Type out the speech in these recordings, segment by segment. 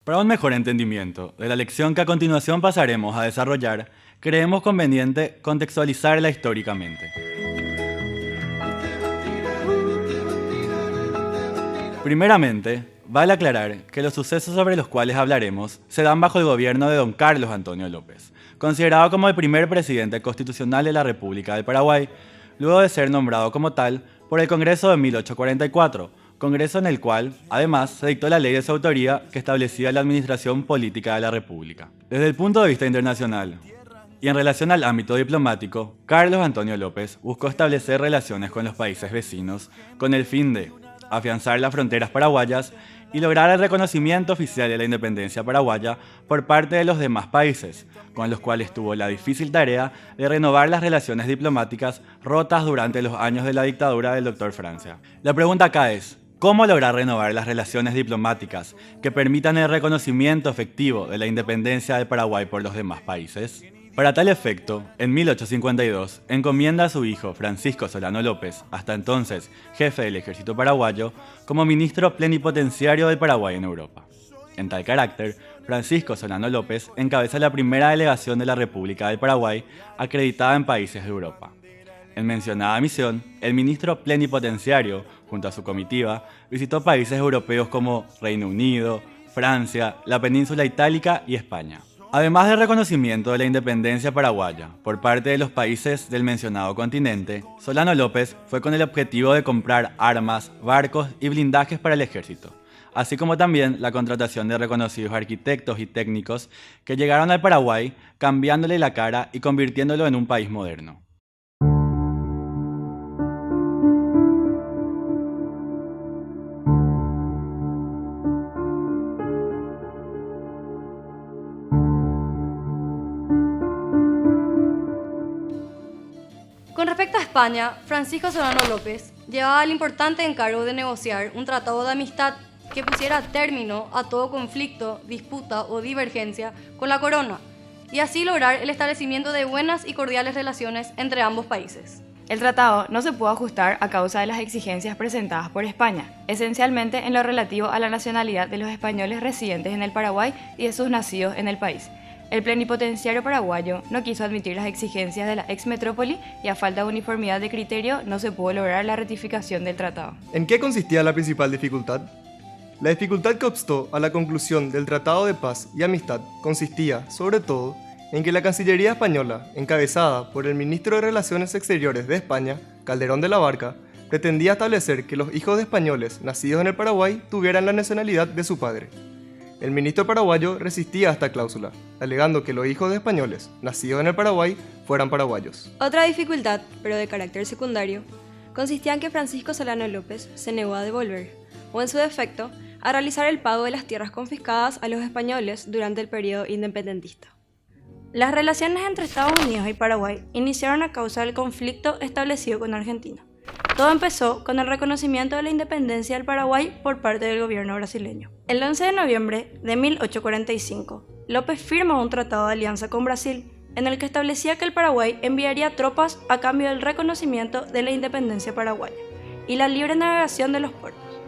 Para un mejor entendimiento de la lección que a continuación pasaremos a desarrollar, creemos conveniente contextualizarla históricamente. Primeramente, vale aclarar que los sucesos sobre los cuales hablaremos se dan bajo el gobierno de don Carlos Antonio López, considerado como el primer presidente constitucional de la República del Paraguay, luego de ser nombrado como tal por el Congreso de 1844, Congreso en el cual, además, se dictó la ley de su autoría que establecía la administración política de la República. Desde el punto de vista internacional, y en relación al ámbito diplomático, Carlos Antonio López buscó establecer relaciones con los países vecinos con el fin de afianzar las fronteras paraguayas y lograr el reconocimiento oficial de la independencia paraguaya por parte de los demás países, con los cuales tuvo la difícil tarea de renovar las relaciones diplomáticas rotas durante los años de la dictadura del Dr. Francia. La pregunta acá es, ¿cómo lograr renovar las relaciones diplomáticas que permitan el reconocimiento efectivo de la independencia de Paraguay por los demás países? Para tal efecto, en 1852, encomienda a su hijo Francisco Solano López, hasta entonces jefe del ejército paraguayo, como ministro plenipotenciario del Paraguay en Europa. En tal carácter, Francisco Solano López encabeza la primera delegación de la República del Paraguay acreditada en países de Europa. En mencionada misión, el ministro plenipotenciario, junto a su comitiva, visitó países europeos como Reino Unido, Francia, la península itálica y España. Además del reconocimiento de la independencia paraguaya por parte de los países del mencionado continente, Solano López fue con el objetivo de comprar armas, barcos y blindajes para el ejército, así como también la contratación de reconocidos arquitectos y técnicos que llegaron al Paraguay cambiándole la cara y convirtiéndolo en un país moderno. Con respecto a España, Francisco Solano López llevaba el importante encargo de negociar un tratado de amistad que pusiera término a todo conflicto, disputa o divergencia con la corona y así lograr el establecimiento de buenas y cordiales relaciones entre ambos países. El tratado no se pudo ajustar a causa de las exigencias presentadas por España, esencialmente en lo relativo a la nacionalidad de los españoles residentes en el Paraguay y de sus nacidos en el país. El plenipotenciario paraguayo no quiso admitir las exigencias de la ex metrópoli y a falta de uniformidad de criterio no se pudo lograr la ratificación del tratado. ¿En qué consistía la principal dificultad? La dificultad que obstó a la conclusión del Tratado de Paz y Amistad consistía, sobre todo, en que la Cancillería española, encabezada por el ministro de Relaciones Exteriores de España, Calderón de la Barca, pretendía establecer que los hijos de españoles nacidos en el Paraguay tuvieran la nacionalidad de su padre. El ministro paraguayo resistía a esta cláusula, alegando que los hijos de españoles nacidos en el Paraguay fueran paraguayos. Otra dificultad, pero de carácter secundario, consistía en que Francisco Solano López se negó a devolver, o en su defecto, a realizar el pago de las tierras confiscadas a los españoles durante el periodo independentista. Las relaciones entre Estados Unidos y Paraguay iniciaron a causa del conflicto establecido con Argentina. Todo empezó con el reconocimiento de la independencia del Paraguay por parte del gobierno brasileño. El 11 de noviembre de 1845, López firma un tratado de alianza con Brasil en el que establecía que el Paraguay enviaría tropas a cambio del reconocimiento de la independencia paraguaya y la libre navegación de los puertos.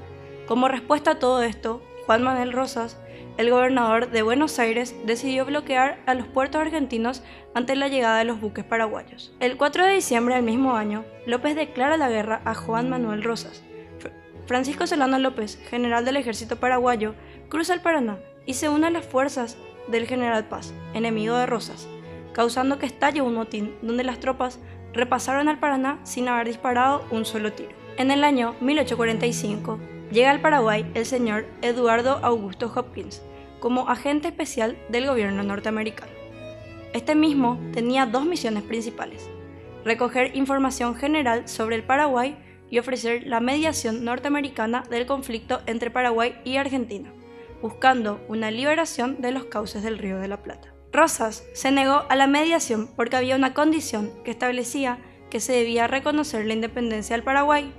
Como respuesta a todo esto, Juan Manuel Rosas, el gobernador de Buenos Aires, decidió bloquear a los puertos argentinos ante la llegada de los buques paraguayos. El 4 de diciembre del mismo año, López declara la guerra a Juan Manuel Rosas. Francisco Solano López, general del ejército paraguayo, cruza el Paraná y se une a las fuerzas del general Paz, enemigo de Rosas, causando que estalle un motín donde las tropas repasaron al Paraná sin haber disparado un solo tiro. En el año 1845, llega al Paraguay el señor Eduardo Augusto Hopkins como agente especial del gobierno norteamericano. Este mismo tenía dos misiones principales: recoger información general sobre el Paraguay y ofrecer la mediación norteamericana del conflicto entre Paraguay y Argentina, buscando una liberación de los cauces del Río de la Plata. Rosas se negó a la mediación porque había una condición que establecía que se debía reconocer la independencia del Paraguay.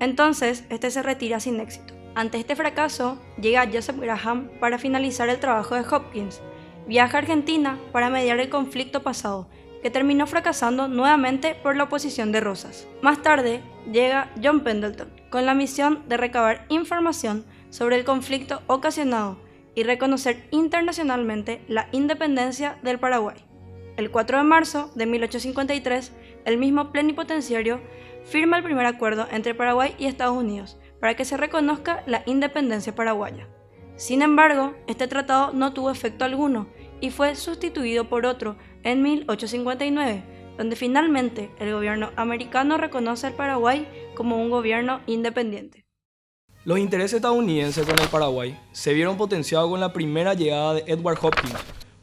Entonces, este se retira sin éxito. Ante este fracaso, llega Joseph Graham para finalizar el trabajo de Hopkins. Viaja a Argentina para mediar el conflicto pasado, que terminó fracasando nuevamente por la oposición de Rosas. Más tarde, llega John Pendleton, con la misión de recabar información sobre el conflicto ocasionado y reconocer internacionalmente la independencia del Paraguay. El 4 de marzo de 1853, el mismo plenipotenciario firma el primer acuerdo entre Paraguay y Estados Unidos para que se reconozca la independencia paraguaya. Sin embargo, este tratado no tuvo efecto alguno y fue sustituido por otro en 1859, donde finalmente el gobierno americano reconoce al Paraguay como un gobierno independiente. Los intereses estadounidenses con el Paraguay se vieron potenciados con la primera llegada de Edward Hopkins,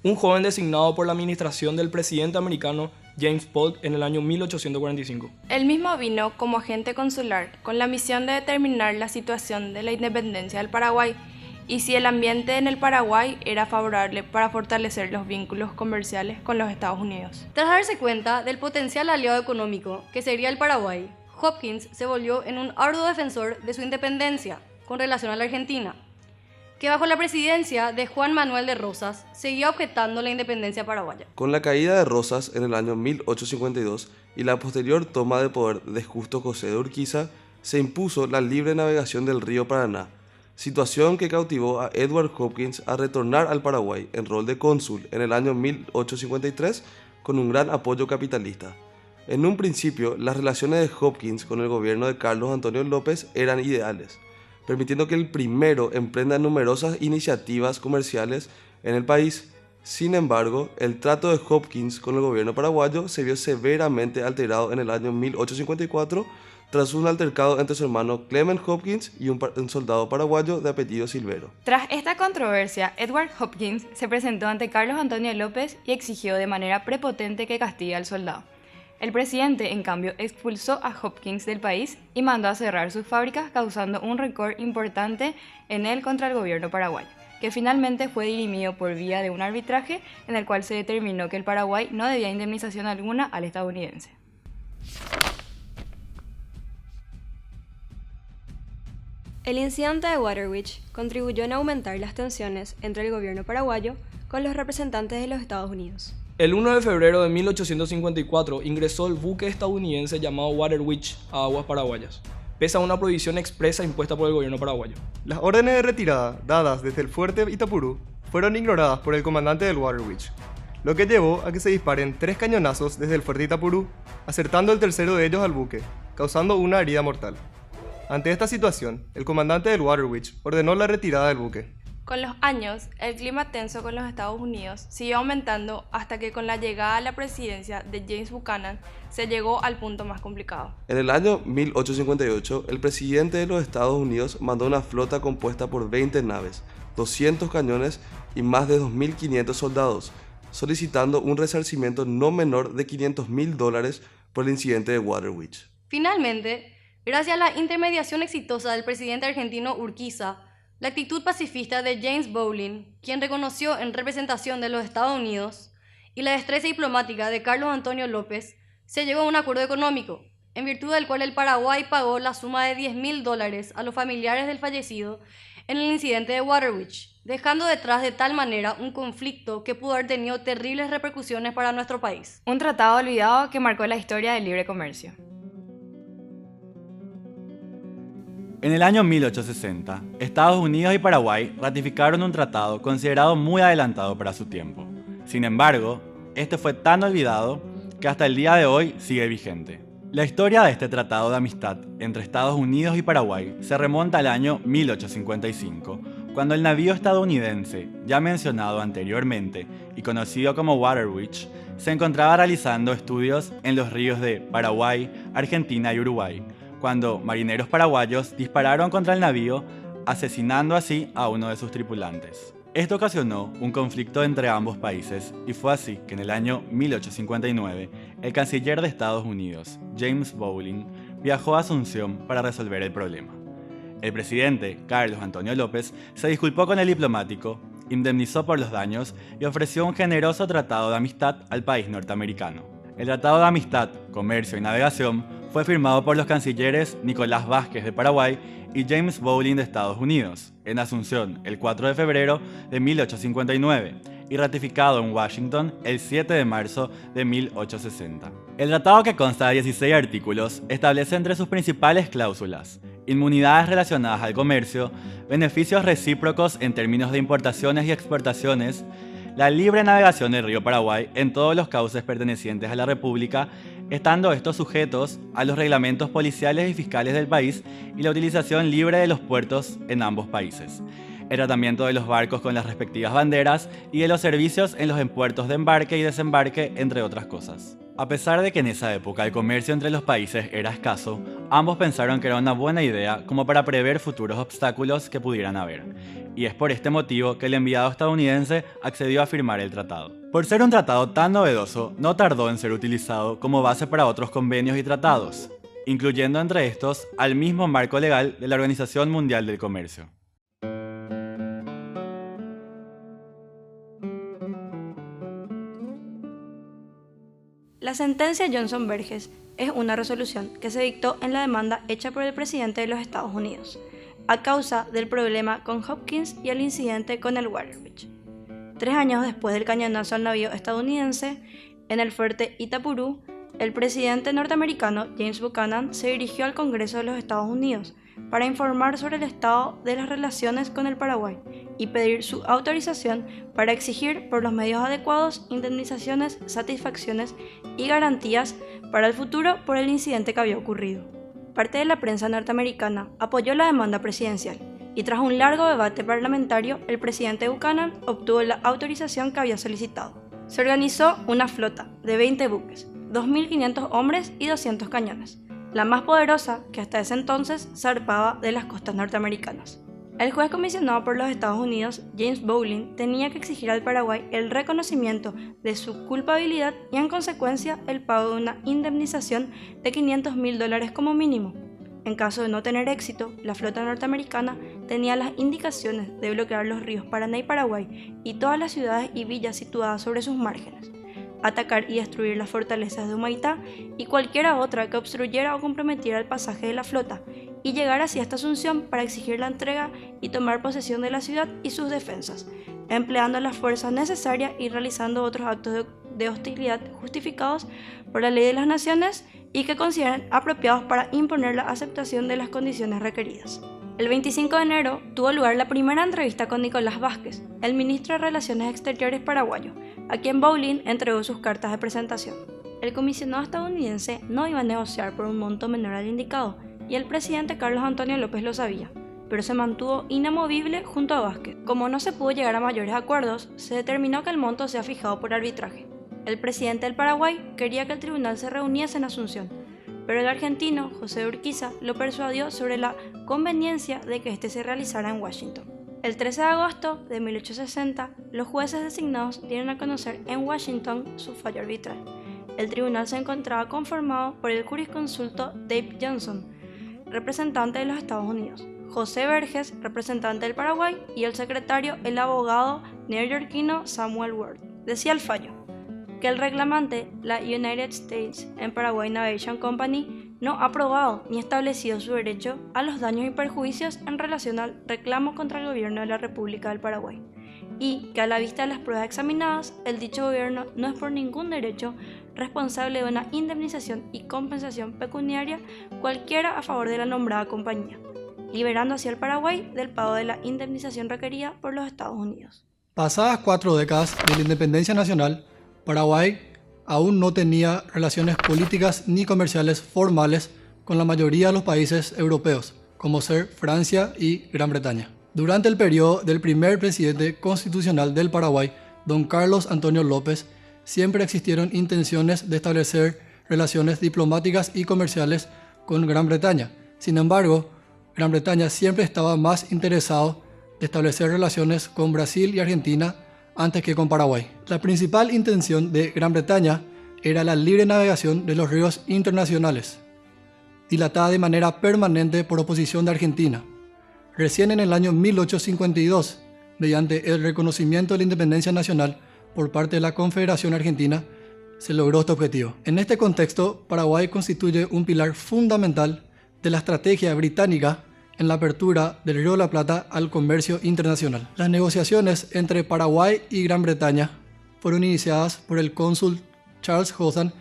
un joven designado por la administración del presidente americano James Polk en el año 1845. Él mismo vino como agente consular con la misión de determinar la situación de la independencia del Paraguay y si el ambiente en el Paraguay era favorable para fortalecer los vínculos comerciales con los Estados Unidos. Tras darse cuenta del potencial aliado económico que sería el Paraguay, Hopkins se volvió en un arduo defensor de su independencia con relación a la Argentina, que bajo la presidencia de Juan Manuel de Rosas seguía objetando la independencia paraguaya. Con la caída de Rosas en el año 1852 y la posterior toma de poder de Justo José de Urquiza, se impuso la libre navegación del río Paraná, situación que cautivó a Edward Hopkins a retornar al Paraguay en rol de cónsul en el año 1853 con un gran apoyo capitalista. En un principio, las relaciones de Hopkins con el gobierno de Carlos Antonio López eran ideales, permitiendo que el primero emprenda numerosas iniciativas comerciales en el país. Sin embargo, el trato de Hopkins con el gobierno paraguayo se vio severamente alterado en el año 1854 tras un altercado entre su hermano Clement Hopkins y un soldado paraguayo de apellido Silvero. Tras esta controversia, Edward Hopkins se presentó ante Carlos Antonio López y exigió de manera prepotente que castigue al soldado. El presidente, en cambio, expulsó a Hopkins del país y mandó a cerrar sus fábricas, causando un récord importante en él contra el gobierno paraguayo, que finalmente fue dirimido por vía de un arbitraje en el cual se determinó que el Paraguay no debía indemnización alguna al estadounidense. El incidente de Waterwitch contribuyó en aumentar las tensiones entre el gobierno paraguayo con los representantes de los Estados Unidos. El 1 de febrero de 1854 ingresó el buque estadounidense llamado Waterwitch a aguas paraguayas, pese a una prohibición expresa impuesta por el gobierno paraguayo. Las órdenes de retirada dadas desde el fuerte Itapurú fueron ignoradas por el comandante del Waterwitch, lo que llevó a que se disparen 3 cañonazos desde el fuerte Itapurú, acertando el tercero de ellos al buque, causando una herida mortal. Ante esta situación, el comandante del Waterwitch ordenó la retirada del buque. Con los años, el clima tenso con los Estados Unidos siguió aumentando hasta que con la llegada a la presidencia de James Buchanan se llegó al punto más complicado. En el año 1858, el presidente de los Estados Unidos mandó una flota compuesta por 20 naves, 200 cañones y más de 2.500 soldados, solicitando un resarcimiento no menor de $500.000 por el incidente de Waterwitch. Finalmente, gracias a la intermediación exitosa del presidente argentino Urquiza, la actitud pacifista de James Bowling, quien reconoció en representación de los Estados Unidos, y la destreza diplomática de Carlos Antonio López, se llegó a un acuerdo económico, en virtud del cual el Paraguay pagó la suma de $10.000 a los familiares del fallecido en el incidente de Waterwitch, dejando detrás de tal manera un conflicto que pudo haber tenido terribles repercusiones para nuestro país. Un tratado olvidado que marcó la historia del libre comercio. En el año 1860, Estados Unidos y Paraguay ratificaron un tratado considerado muy adelantado para su tiempo. Sin embargo, este fue tan olvidado que hasta el día de hoy sigue vigente. La historia de este tratado de amistad entre Estados Unidos y Paraguay se remonta al año 1855, cuando el navío estadounidense, ya mencionado anteriormente y conocido como Waterwitch, se encontraba realizando estudios en los ríos de Paraguay, Argentina y Uruguay, cuando marineros paraguayos dispararon contra el navío, asesinando así a uno de sus tripulantes. Esto ocasionó un conflicto entre ambos países y fue así que en el año 1859 el canciller de Estados Unidos, James Bowling, viajó a Asunción para resolver el problema. El presidente, Carlos Antonio López, se disculpó con el diplomático, indemnizó por los daños y ofreció un generoso tratado de amistad al país norteamericano. El Tratado de Amistad, Comercio y Navegación fue firmado por los cancilleres Nicolás Vázquez de Paraguay y James Bowling de Estados Unidos, en Asunción el 4 de febrero de 1859 y ratificado en Washington el 7 de marzo de 1860. El tratado, que consta de 16 artículos, establece entre sus principales cláusulas inmunidades relacionadas al comercio, beneficios recíprocos en términos de importaciones y exportaciones, la libre navegación del río Paraguay en todos los cauces pertenecientes a la República, estando estos sujetos a los reglamentos policiales y fiscales del país y la utilización libre de los puertos en ambos países, el tratamiento de los barcos con las respectivas banderas y de los servicios en los puertos de embarque y desembarque, entre otras cosas. A pesar de que en esa época el comercio entre los países era escaso, ambos pensaron que era una buena idea como para prever futuros obstáculos que pudieran haber. Y es por este motivo que el enviado estadounidense accedió a firmar el tratado. Por ser un tratado tan novedoso, no tardó en ser utilizado como base para otros convenios y tratados, incluyendo entre estos al mismo marco legal de la Organización Mundial del Comercio. La sentencia Johnson-Verges es una resolución que se dictó en la demanda hecha por el presidente de los Estados Unidos, a causa del problema con Hopkins y el incidente con el Waterwitch. 3 años después del cañonazo al navío estadounidense, en el fuerte Itapurú, el presidente norteamericano James Buchanan se dirigió al Congreso de los Estados Unidos para informar sobre el estado de las relaciones con el Paraguay y pedir su autorización para exigir por los medios adecuados indemnizaciones, satisfacciones y garantías para el futuro por el incidente que había ocurrido. Parte de la prensa norteamericana apoyó la demanda presidencial y tras un largo debate parlamentario, el presidente Buchanan obtuvo la autorización que había solicitado. Se organizó una flota de 20 buques, 2.500 hombres y 200 cañones, la más poderosa que hasta ese entonces zarpaba de las costas norteamericanas. El juez comisionado por los Estados Unidos, James Bowling, tenía que exigir al Paraguay el reconocimiento de su culpabilidad y en consecuencia el pago de una indemnización de $500.000 como mínimo. En caso de no tener éxito, la flota norteamericana tenía las indicaciones de bloquear los ríos Paraná y Paraguay y todas las ciudades y villas situadas sobre sus márgenes, atacar y destruir las fortalezas de Humaitá y cualquiera otra que obstruyera o comprometiera el pasaje de la flota, y llegar así hasta Asunción para exigir la entrega y tomar posesión de la ciudad y sus defensas, empleando la fuerza necesaria y realizando otros actos de hostilidad justificados por la ley de las naciones y que consideren apropiados para imponer la aceptación de las condiciones requeridas. El 25 de enero tuvo lugar la primera entrevista con Nicolás Vázquez, el ministro de Relaciones Exteriores paraguayo, a quien Bowling entregó sus cartas de presentación. El comisionado estadounidense no iba a negociar por un monto menor al indicado, y el presidente Carlos Antonio López lo sabía, pero se mantuvo inamovible junto a Vázquez. Como no se pudo llegar a mayores acuerdos, se determinó que el monto sea fijado por arbitraje. El presidente del Paraguay quería que el tribunal se reuniese en Asunción, pero el argentino José de Urquiza lo persuadió sobre la conveniencia de que éste se realizara en Washington. El 13 de agosto de 1860, los jueces designados dieron a conocer en Washington su fallo arbitral. El tribunal se encontraba conformado por el jurisconsulto Dave Johnson, representante de los Estados Unidos, José Verges, representante del Paraguay, y el secretario, el abogado neoyorquino Samuel Ward. Decía el fallo que el reclamante, la United States and Paraguay Navigation Company, no ha aprobado ni establecido su derecho a los daños y perjuicios en relación al reclamo contra el gobierno de la República del Paraguay, y que a la vista de las pruebas examinadas, el dicho gobierno no es por ningún derecho responsable de una indemnización y compensación pecuniaria cualquiera a favor de la nombrada compañía, liberando así al Paraguay del pago de la indemnización requerida por los Estados Unidos. Pasadas 4 décadas de la independencia nacional, Paraguay aún no tenía relaciones políticas ni comerciales formales con la mayoría de los países europeos, como ser Francia y Gran Bretaña. Durante el periodo del primer presidente constitucional del Paraguay, don Carlos Antonio López, siempre existieron intenciones de establecer relaciones diplomáticas y comerciales con Gran Bretaña. Sin embargo, Gran Bretaña siempre estaba más interesado de establecer relaciones con Brasil y Argentina antes que con Paraguay. La principal intención de Gran Bretaña era la libre navegación de los ríos internacionales, dilatada de manera permanente por oposición de Argentina. Recién en el año 1852, mediante el reconocimiento de la independencia nacional por parte de la Confederación Argentina, se logró este objetivo. En este contexto, Paraguay constituye un pilar fundamental de la estrategia británica en la apertura del Río de la Plata al comercio internacional. Las negociaciones entre Paraguay y Gran Bretaña fueron iniciadas por el cónsul Charles Hothan,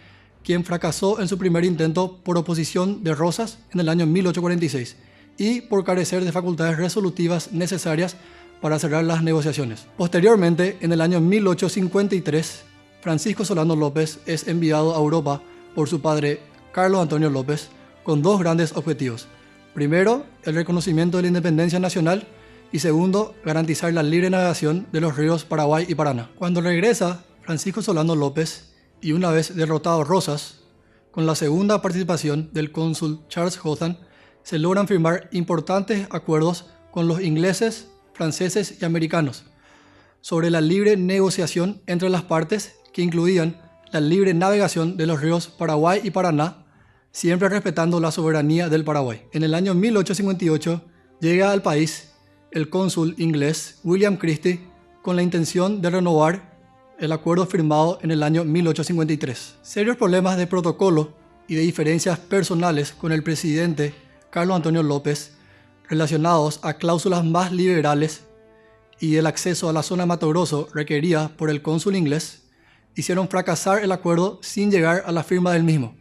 quien fracasó en su primer intento por oposición de Rosas en el año 1846, y por carecer de facultades resolutivas necesarias para cerrar las negociaciones. Posteriormente, en el año 1853, Francisco Solano López es enviado a Europa por su padre Carlos Antonio López con dos grandes objetivos. Primero, el reconocimiento de la independencia nacional y segundo, garantizar la libre navegación de los ríos Paraguay y Paraná. Cuando regresa Francisco Solano López y una vez derrotado Rosas, con la segunda participación del cónsul Charles Hothan, se logran firmar importantes acuerdos con los ingleses, franceses y americanos sobre la libre negociación entre las partes que incluían la libre navegación de los ríos Paraguay y Paraná, siempre respetando la soberanía del Paraguay. En el año 1858 llega al país el cónsul inglés William Christie con la intención de renovar el acuerdo firmado en el año 1853. Serios problemas de protocolo y de diferencias personales con el presidente Carlos Antonio López relacionados a cláusulas más liberales y el acceso a la zona Mato Grosso requerida por el cónsul inglés hicieron fracasar el acuerdo sin llegar a la firma del mismo.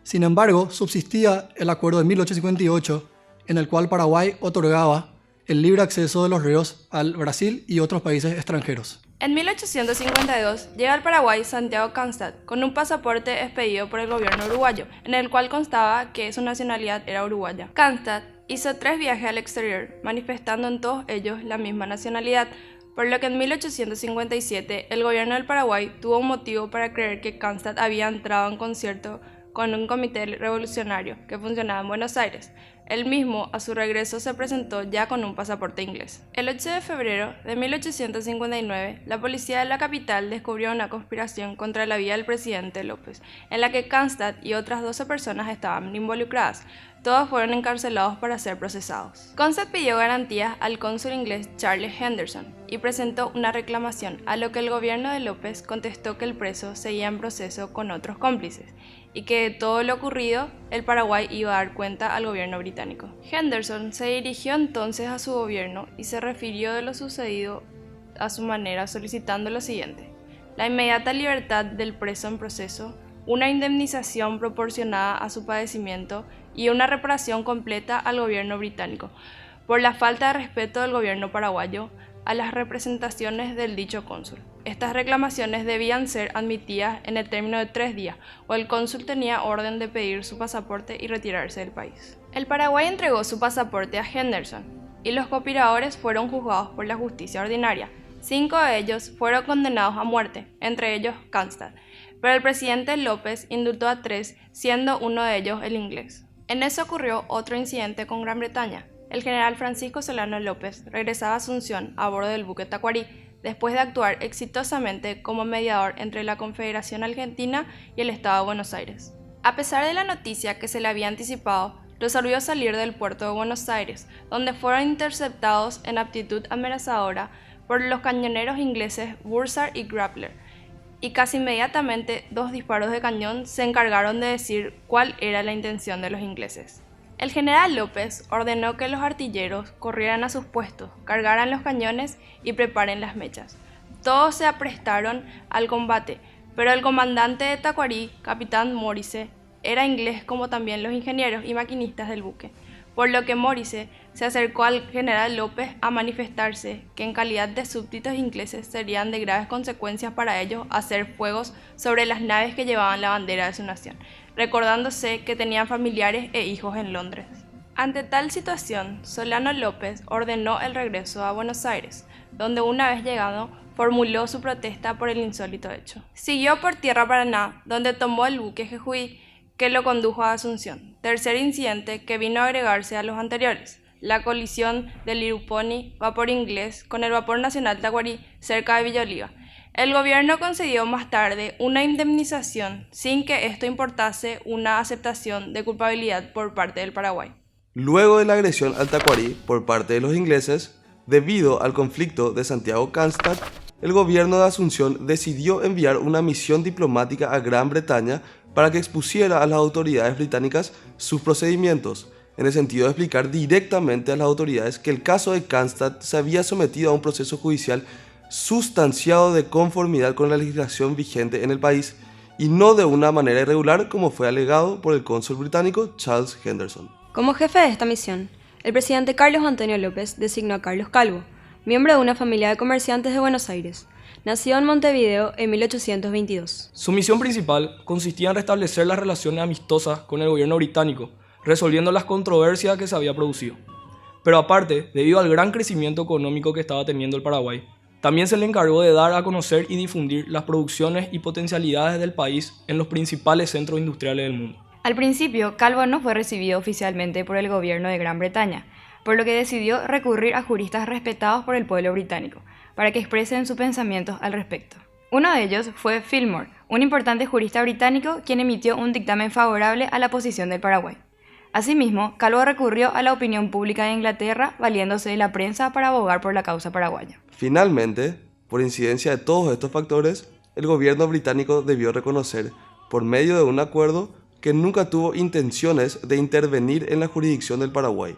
Sin embargo, subsistía el acuerdo de 1858 en el cual Paraguay otorgaba el libre acceso de los ríos al Brasil y otros países extranjeros. En 1852 llega al Paraguay Santiago Cánstad con un pasaporte expedido por el gobierno uruguayo, en el cual constaba que su nacionalidad era uruguaya. Cánstad hizo 3 viajes al exterior, manifestando en todos ellos la misma nacionalidad, por lo que en 1857 el gobierno del Paraguay tuvo un motivo para creer que Cánstad había entrado en concierto con un comité revolucionario que funcionaba en Buenos Aires. Él mismo, a su regreso, se presentó ya con un pasaporte inglés. El 8 de febrero de 1859, la policía de la capital descubrió una conspiración contra la vida del presidente López, en la que Cánstad y otras 12 personas estaban involucradas. Todos fueron encarcelados para ser procesados. Cánstad pidió garantías al cónsul inglés Charles Henderson y presentó una reclamación, a lo que el gobierno de López contestó que el preso seguía en proceso con otros cómplices y que de todo lo ocurrido el Paraguay iba a dar cuenta al gobierno británico. Henderson se dirigió entonces a su gobierno y se refirió de lo sucedido a su manera, solicitando lo siguiente: la inmediata libertad del preso en proceso, una indemnización proporcionada a su padecimiento y una reparación completa al gobierno británico por la falta de respeto del gobierno paraguayo a las representaciones del dicho cónsul. Estas reclamaciones debían ser admitidas en el término de 3 días, o el cónsul tenía orden de pedir su pasaporte y retirarse del país. El Paraguay entregó su pasaporte a Henderson, y los conspiradores fueron juzgados por la justicia ordinaria. 5 de ellos fueron condenados a muerte, entre ellos Cánstad, pero el presidente López indultó a 3, siendo uno de ellos el inglés. En eso ocurrió otro incidente con Gran Bretaña. El general Francisco Solano López regresaba a Asunción a bordo del buque Tacuarí, después de actuar exitosamente como mediador entre la Confederación Argentina y el Estado de Buenos Aires. A pesar de la noticia que se le había anticipado, resolvió salir del puerto de Buenos Aires, donde fueron interceptados en actitud amenazadora por los cañoneros ingleses Bursar y Grappler, y casi inmediatamente 2 disparos de cañón se encargaron de decir cuál era la intención de los ingleses. El general López ordenó que los artilleros corrieran a sus puestos, cargaran los cañones y preparen las mechas. Todos se aprestaron al combate, pero el comandante de Tacuarí, capitán Morrice, era inglés como también los ingenieros y maquinistas del buque, por lo que Morrice se acercó al general López a manifestarse que en calidad de súbditos ingleses serían de graves consecuencias para ellos hacer fuegos sobre las naves que llevaban la bandera de su nación, recordándose que tenían familiares e hijos en Londres. Ante tal situación, Solano López ordenó el regreso a Buenos Aires, donde una vez llegado, formuló su protesta por el insólito hecho. Siguió por tierra Paraná, donde tomó el buque Jejuí, que lo condujo a Asunción. Tercer incidente que vino a agregarse a los anteriores: la colisión del Iruponi, vapor inglés, con el vapor nacional Tacuarí, cerca de Villa Oliva. El gobierno concedió más tarde una indemnización sin que esto importase una aceptación de culpabilidad por parte del Paraguay. Luego de la agresión al Tacuarí por parte de los ingleses, debido al conflicto de Santiago Cánstad, el gobierno de Asunción decidió enviar una misión diplomática a Gran Bretaña para que expusiera a las autoridades británicas sus procedimientos, en el sentido de explicar directamente a las autoridades que el caso de Cánstad se había sometido a un proceso judicial sustanciado de conformidad con la legislación vigente en el país y no de una manera irregular como fue alegado por el cónsul británico Charles Henderson. Como jefe de esta misión, el presidente Carlos Antonio López designó a Carlos Calvo, miembro de una familia de comerciantes de Buenos Aires, nacido en Montevideo en 1822. Su misión principal consistía en restablecer las relaciones amistosas con el gobierno británico, resolviendo las controversias que se había producido. Pero aparte, debido al gran crecimiento económico que estaba teniendo el Paraguay, también se le encargó de dar a conocer y difundir las producciones y potencialidades del país en los principales centros industriales del mundo. Al principio, Calvo no fue recibido oficialmente por el gobierno de Gran Bretaña, por lo que decidió recurrir a juristas respetados por el pueblo británico, para que expresen sus pensamientos al respecto. Uno de ellos fue Fillmore, un importante jurista británico quien emitió un dictamen favorable a la posición del Paraguay. Asimismo, Calvo recurrió a la opinión pública de Inglaterra, valiéndose de la prensa para abogar por la causa paraguaya. Finalmente, por incidencia de todos estos factores, el gobierno británico debió reconocer, por medio de un acuerdo, que nunca tuvo intenciones de intervenir en la jurisdicción del Paraguay,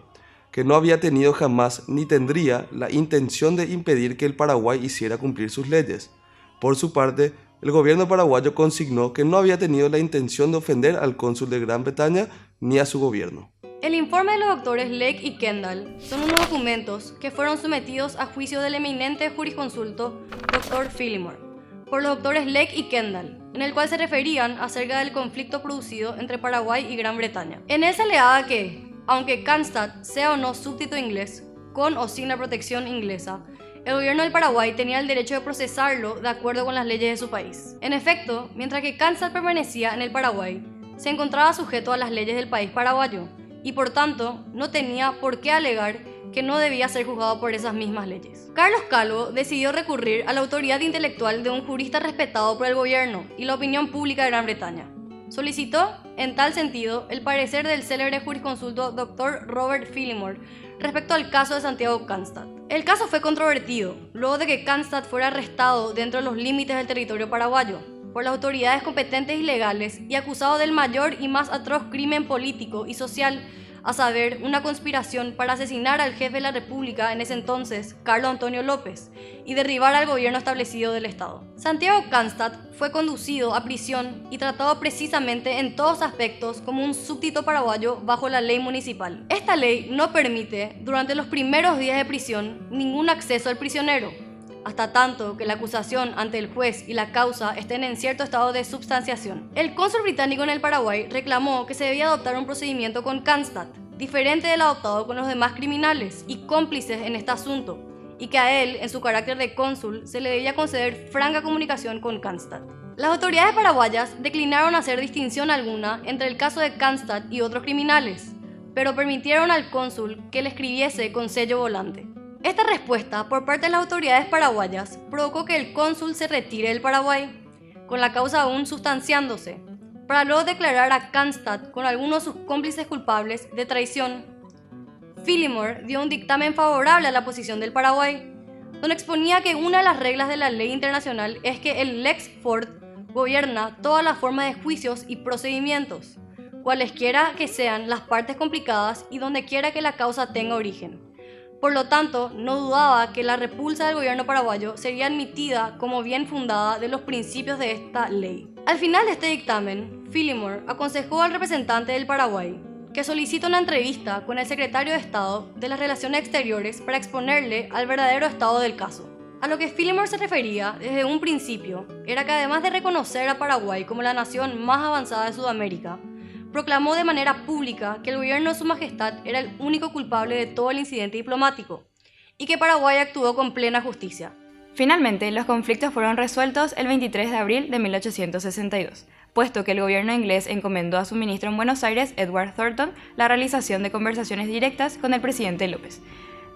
que no había tenido jamás ni tendría la intención de impedir que el Paraguay hiciera cumplir sus leyes. Por su parte, el gobierno paraguayo consignó que no había tenido la intención de ofender al cónsul de Gran Bretaña ni a su gobierno. El informe de los doctores Lake y Kendall son unos documentos que fueron sometidos a juicio del eminente jurisconsulto Dr. Fillmore por los doctores Lake y Kendall, en el cual se referían acerca del conflicto producido entre Paraguay y Gran Bretaña. En él se alegaba que, aunque Cronstadt sea o no súbdito inglés, con o sin la protección inglesa, el gobierno del Paraguay tenía el derecho de procesarlo de acuerdo con las leyes de su país. En efecto, mientras que Cronstadt permanecía en el Paraguay, se encontraba sujeto a las leyes del país paraguayo y por tanto no tenía por qué alegar que no debía ser juzgado por esas mismas leyes. Carlos Calvo decidió recurrir a la autoridad intelectual de un jurista respetado por el gobierno y la opinión pública de Gran Bretaña. Solicitó, en tal sentido, el parecer del célebre jurisconsulto Dr. Robert Fillmore respecto al caso de Santiago Cronstadt. El caso fue controvertido, luego de que Cronstadt fuera arrestado dentro de los límites del territorio paraguayo por las autoridades competentes y legales y acusado del mayor y más atroz crimen político y social, a saber, una conspiración para asesinar al jefe de la República en ese entonces, Carlos Antonio López, y derribar al gobierno establecido del Estado. Santiago Cronstadt fue conducido a prisión y tratado precisamente en todos aspectos como un súbdito paraguayo bajo la ley municipal. Esta ley no permite, durante los primeros días de prisión, ningún acceso al prisionero, hasta tanto que la acusación ante el juez y la causa estén en cierto estado de substanciación. El cónsul británico en el Paraguay reclamó que se debía adoptar un procedimiento con Cronstadt, diferente del adoptado con los demás criminales y cómplices en este asunto, y que a él, en su carácter de cónsul, se le debía conceder franca comunicación con Cronstadt. Las autoridades paraguayas declinaron hacer distinción alguna entre el caso de Cronstadt y otros criminales, pero permitieron al cónsul que le escribiese con sello volante. Esta respuesta por parte de las autoridades paraguayas provocó que el cónsul se retire del Paraguay, con la causa aún sustanciándose, para luego declarar a Cronstadt con algunos de sus cómplices culpables de traición. Fillmore dio un dictamen favorable a la posición del Paraguay, donde exponía que una de las reglas de la ley internacional es que el lex fort gobierna todas las formas de juicios y procedimientos, cualesquiera que sean las partes complicadas y donde quiera que la causa tenga origen. Por lo tanto, no dudaba que la repulsa del gobierno paraguayo sería admitida como bien fundada de los principios de esta ley. Al final de este dictamen, Fillmore aconsejó al representante del Paraguay que solicite una entrevista con el secretario de Estado de las Relaciones Exteriores para exponerle al verdadero estado del caso. A lo que Fillmore se refería desde un principio era que además de reconocer a Paraguay como la nación más avanzada de Sudamérica, proclamó de manera pública que el gobierno de Su Majestad era el único culpable de todo el incidente diplomático y que Paraguay actuó con plena justicia. Finalmente, los conflictos fueron resueltos el 23 de abril de 1862, puesto que el gobierno inglés encomendó a su ministro en Buenos Aires, Edward Thornton, la realización de conversaciones directas con el presidente López,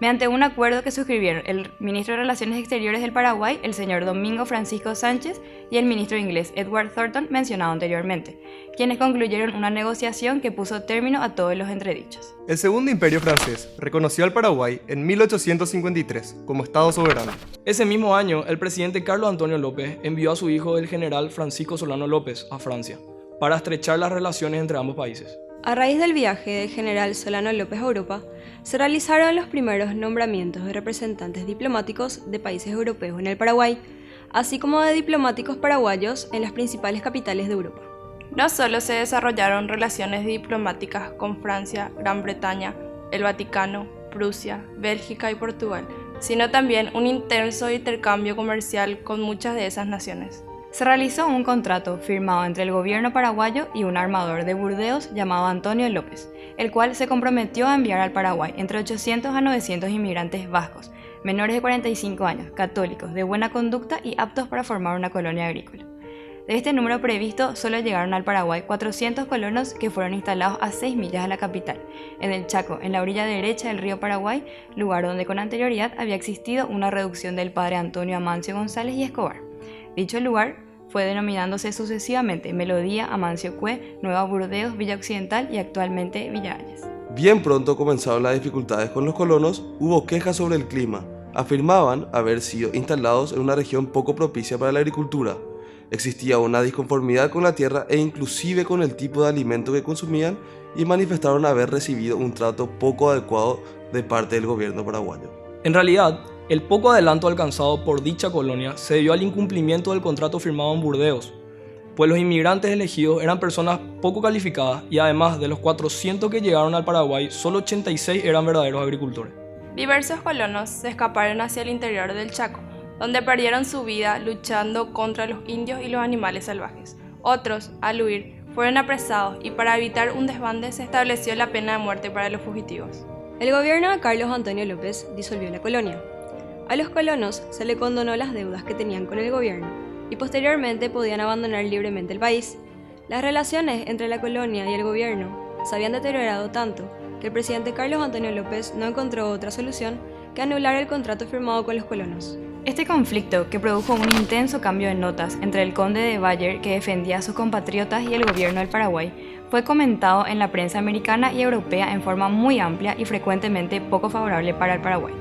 mediante un acuerdo que suscribieron el ministro de Relaciones Exteriores del Paraguay, el señor Domingo Francisco Sánchez, y el ministro inglés Edward Thornton, mencionado anteriormente, quienes concluyeron una negociación que puso término a todos los entredichos. El Segundo Imperio francés reconoció al Paraguay en 1853 como Estado soberano. Ese mismo año, el presidente Carlos Antonio López envió a su hijo, el general Francisco Solano López, a Francia, para estrechar las relaciones entre ambos países. A raíz del viaje del general Solano López a Europa, se realizaron los primeros nombramientos de representantes diplomáticos de países europeos en el Paraguay, así como de diplomáticos paraguayos en las principales capitales de Europa. No solo se desarrollaron relaciones diplomáticas con Francia, Gran Bretaña el Vaticano, Prusia, Bélgica y Portugal, sino también un intenso intercambio comercial con muchas de esas naciones. Se realizó un contrato firmado entre el gobierno paraguayo y un armador de Burdeos llamado Antonio López, el cual se comprometió a enviar al Paraguay entre 800 a 900 inmigrantes vascos, menores de 45 años, católicos, de buena conducta y aptos para formar una colonia agrícola. De este número previsto, solo llegaron al Paraguay 400 colonos que fueron instalados a 6 millas de la capital, en el Chaco, en la orilla derecha del río Paraguay, lugar donde con anterioridad había existido una reducción del padre Antonio Amancio González y Escobar. Dicho lugar fue denominándose sucesivamente Melodía, Amancio Cue, Nueva Burdeos, Villa Occidental y actualmente Villa Hayes. Bien pronto comenzaron las dificultades con los colonos, hubo quejas sobre el clima. Afirmaban haber sido instalados en una región poco propicia para la agricultura. Existía una disconformidad con la tierra e inclusive con el tipo de alimento que consumían y manifestaron haber recibido un trato poco adecuado de parte del gobierno paraguayo. En realidad, el poco adelanto alcanzado por dicha colonia se debió al incumplimiento del contrato firmado en Burdeos, pues los inmigrantes elegidos eran personas poco calificadas y además de los 400 que llegaron al Paraguay, solo 86 eran verdaderos agricultores. Diversos colonos se escaparon hacia el interior del Chaco, donde perdieron su vida luchando contra los indios y los animales salvajes. Otros, al huir, fueron apresados y para evitar un desbande se estableció la pena de muerte para los fugitivos. El gobierno de Carlos Antonio López disolvió la colonia. A los colonos se le condonó las deudas que tenían con el gobierno y posteriormente podían abandonar libremente el país. Las relaciones entre la colonia y el gobierno se habían deteriorado tanto que el presidente Carlos Antonio López no encontró otra solución que anular el contrato firmado con los colonos. Este conflicto, que produjo un intenso cambio de notas entre el conde de Bayer, que defendía a sus compatriotas, y el gobierno del Paraguay, fue comentado en la prensa americana y europea en forma muy amplia y frecuentemente poco favorable para el Paraguay.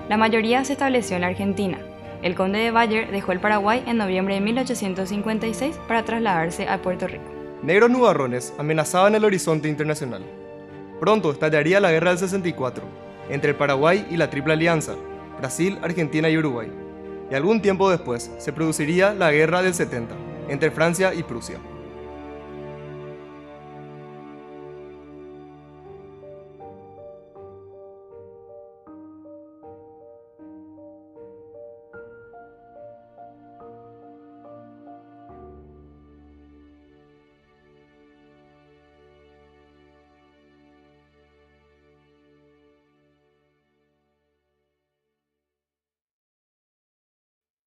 La mayoría se estableció en la Argentina. El conde de Bayer dejó el Paraguay en noviembre de 1856 para trasladarse a Puerto Rico. Negros nubarrones amenazaban el horizonte internacional. Pronto estallaría la Guerra del 64, entre el Paraguay y la Triple Alianza, Brasil, Argentina y Uruguay. Y algún tiempo después se produciría la Guerra del 70, entre Francia y Prusia.